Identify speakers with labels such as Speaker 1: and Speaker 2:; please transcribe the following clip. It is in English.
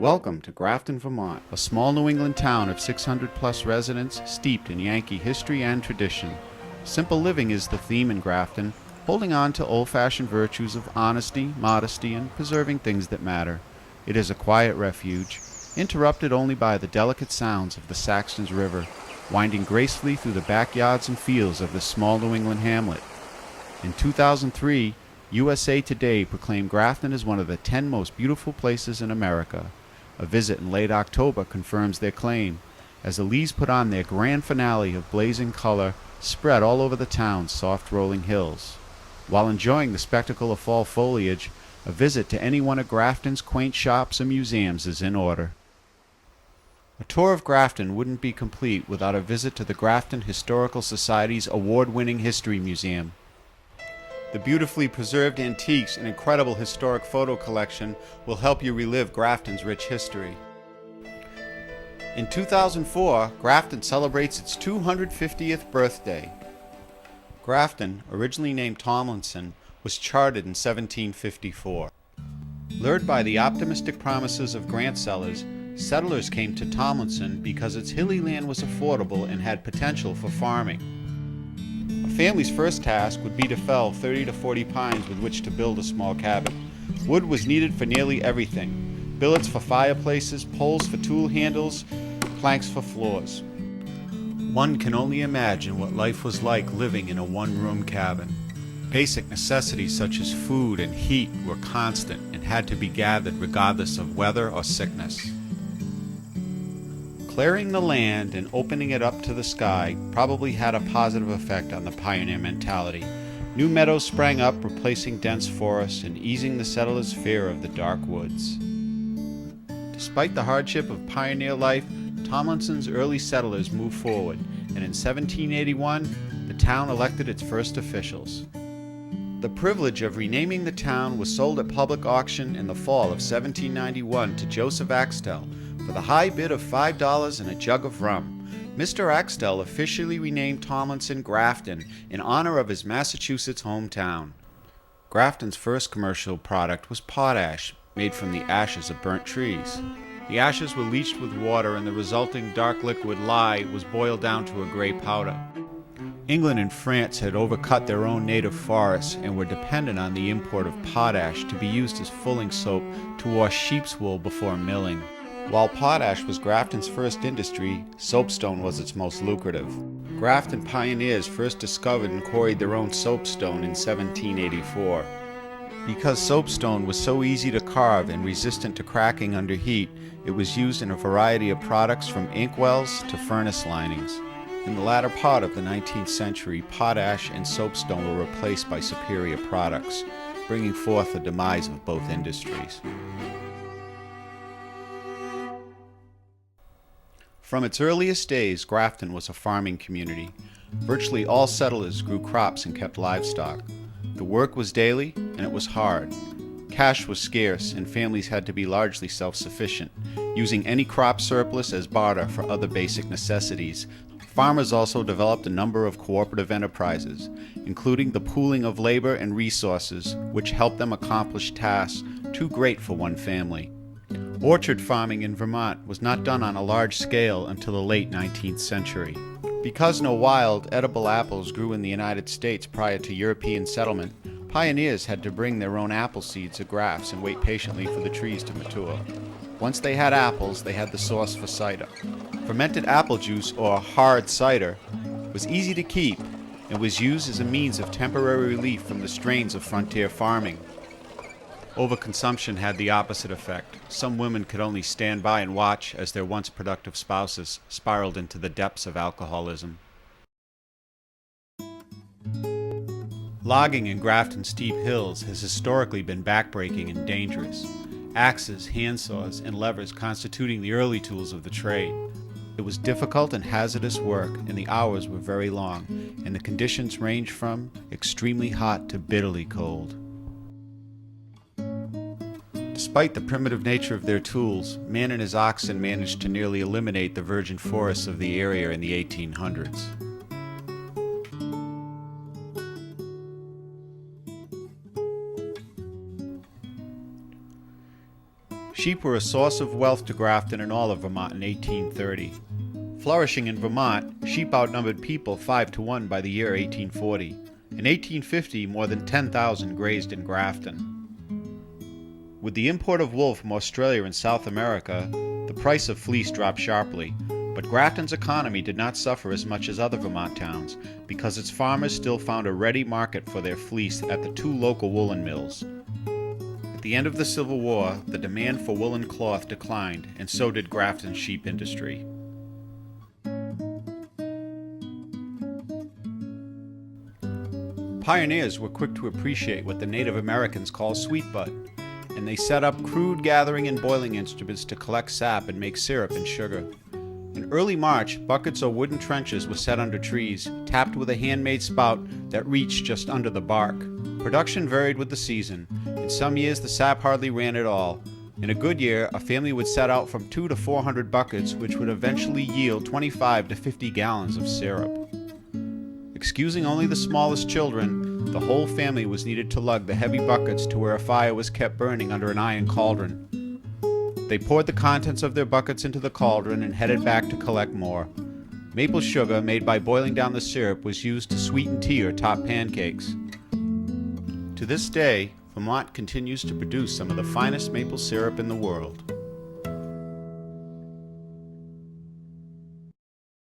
Speaker 1: Welcome to Grafton, Vermont, a small New England town of 600 plus residents steeped in Yankee history and tradition. Simple living is the theme in Grafton, holding on to old-fashioned virtues of honesty, modesty, and preserving things that matter. It is a quiet refuge, interrupted only by the delicate sounds of the Saxton's River, winding gracefully through the backyards and fields of this small New England hamlet. In 2003, USA Today proclaimed Grafton as one of the 10 most beautiful places in America. A visit in late October confirms their claim, as the leaves put on their grand finale of blazing color spread all over the town's soft rolling hills. While enjoying the spectacle of fall foliage, a visit to any one of Grafton's quaint shops and museums is in order. A tour of Grafton wouldn't be complete without a visit to the Grafton Historical Society's award-winning History Museum. The beautifully preserved antiques and incredible historic photo collection will help you relive Grafton's rich history. In 2004, Grafton celebrates its 250th birthday. Grafton, originally named Tomlinson, was charted in 1754. Lured by the optimistic promises of grant sellers, settlers came to Tomlinson because its hilly land was affordable and had potential for farming. A family's first task would be to fell 30 to 40 pines with which to build a small cabin. Wood was needed for nearly everything: billets for fireplaces, poles for tool handles, planks for floors. One can only imagine what life was like living in a one-room cabin. Basic necessities such as food and heat were constant and had to be gathered regardless of weather or sickness. Clearing the land and opening it up to the sky probably had a positive effect on the pioneer mentality. New meadows sprang up, replacing dense forests and easing the settlers' fear of the dark woods. Despite the hardship of pioneer life, Tomlinson's early settlers moved forward, and in 1781, the town elected its first officials. The privilege of renaming the town was sold at public auction in the fall of 1791 to Joseph Axtell for the high bid of $5 and a jug of rum. Mr. Axtell officially renamed Tomlinson Grafton in honor of his Massachusetts hometown. Grafton's first commercial product was potash, made from the ashes of burnt trees. The ashes were leached with water, and the resulting dark liquid lye was boiled down to a gray powder. England and France had overcut their own native forests and were dependent on the import of potash to be used as fulling soap to wash sheep's wool before milling. While potash was Grafton's first industry, soapstone was its most lucrative. Grafton pioneers first discovered and quarried their own soapstone in 1784. Because soapstone was so easy to carve and resistant to cracking under heat, it was used in a variety of products from inkwells to furnace linings. In the latter part of the 19th century, potash and soapstone were replaced by superior products, bringing forth the demise of both industries. From its earliest days, Grafton was a farming community. Virtually all settlers grew crops and kept livestock. The work was daily, and it was hard. Cash was scarce, and families had to be largely self-sufficient, using any crop surplus as barter for other basic necessities. Farmers also developed a number of cooperative enterprises, including the pooling of labor and resources, which helped them accomplish tasks too great for one family. Orchard farming in Vermont was not done on a large scale until the late 19th century. Because no wild, edible apples grew in the United States prior to European settlement, pioneers had to bring their own apple seeds or grafts and wait patiently for the trees to mature. Once they had apples, they had the source for cider. Fermented apple juice, or hard cider, was easy to keep and was used as a means of temporary relief from the strains of frontier farming. Overconsumption had the opposite effect. Some women could only stand by and watch as their once productive spouses spiraled into the depths of alcoholism. Logging in Grafton's steep hills has historically been backbreaking and dangerous. Axes, handsaws, and levers constituting the early tools of the trade. It was difficult and hazardous work, and the hours were very long, and the conditions ranged from extremely hot to bitterly cold. Despite the primitive nature of their tools, man and his oxen managed to nearly eliminate the virgin forests of the area in the 1800s. Sheep were a source of wealth to Grafton and all of Vermont in 1830. Flourishing in Vermont, sheep outnumbered people 5 to 1 by the year 1840. In 1850, more than 10,000 grazed in Grafton. With the import of wool from Australia and South America, the price of fleece dropped sharply, but Grafton's economy did not suffer as much as other Vermont towns because its farmers still found a ready market for their fleece at the 2 local woolen mills. At the end of the Civil War, the demand for woolen cloth declined, and so did Grafton's sheep industry. Pioneers were quick to appreciate what the Native Americans call sweet bud, and they set up crude gathering and boiling instruments to collect sap and make syrup and sugar. In early March, buckets or wooden trenches were set under trees, tapped with a handmade spout that reached just under the bark. Production varied with the season. In some years, the sap hardly ran at all. In a good year, a family would set out from 200 to 400 buckets, which would eventually yield 25 to 50 gallons of syrup. Excusing only the smallest children, the whole family was needed to lug the heavy buckets to where a fire was kept burning under an iron cauldron. They poured the contents of their buckets into the cauldron and headed back to collect more. Maple sugar, made by boiling down the syrup, was used to sweeten tea or top pancakes. To this day, Vermont continues to produce some of the finest maple syrup in the world.